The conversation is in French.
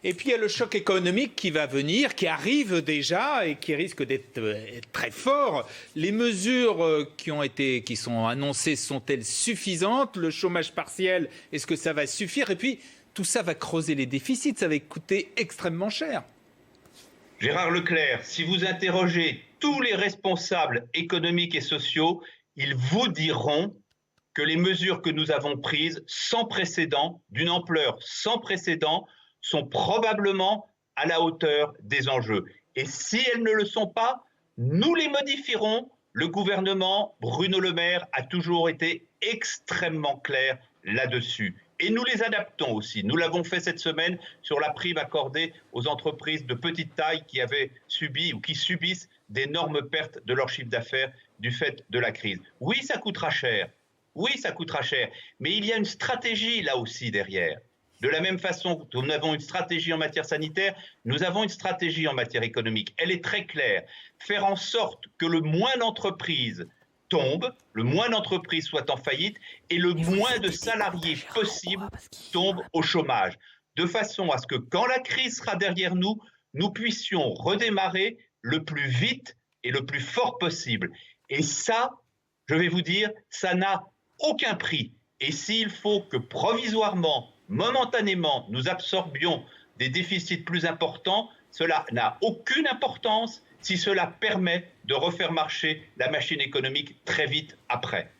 Et puis il y a le choc économique qui va venir, qui arrive déjà et qui risque d'être très fort. Les mesures qui sont annoncées sont-elles suffisantes? Le chômage partiel, est-ce que ça va suffire? Et puis tout ça va creuser les déficits, ça va coûter extrêmement cher. Gérard Leclerc, si vous interrogez tous les responsables économiques et sociaux, ils vous diront que les mesures que nous avons prises, sans précédent, d'une ampleur sans précédent, sont probablement à la hauteur des enjeux. Et si elles ne le sont pas, nous les modifierons. Le gouvernement, Bruno Le Maire, a toujours été extrêmement clair là-dessus. Et nous les adaptons aussi. Nous l'avons fait cette semaine sur la prime accordée aux entreprises de petite taille qui avaient subi ou qui subissent d'énormes pertes de leur chiffre d'affaires du fait de la crise. Oui, ça coûtera cher. Oui, ça coûtera cher. Mais il y a une stratégie là aussi derrière. De la même façon que nous avons une stratégie en matière sanitaire, nous avons une stratégie en matière économique. Elle est très claire. Faire en sorte que le moins d'entreprises tombent, le moins d'entreprises soient en faillite et le moins de salariés possible tombent au chômage. De façon à ce que quand la crise sera derrière nous, nous puissions redémarrer le plus vite et le plus fort possible. Et ça, je vais vous dire, ça n'a aucun prix. Et s'il faut que provisoirement, momentanément, nous absorbions des déficits plus importants, cela n'a aucune importance si cela permet de refaire marcher la machine économique très vite après.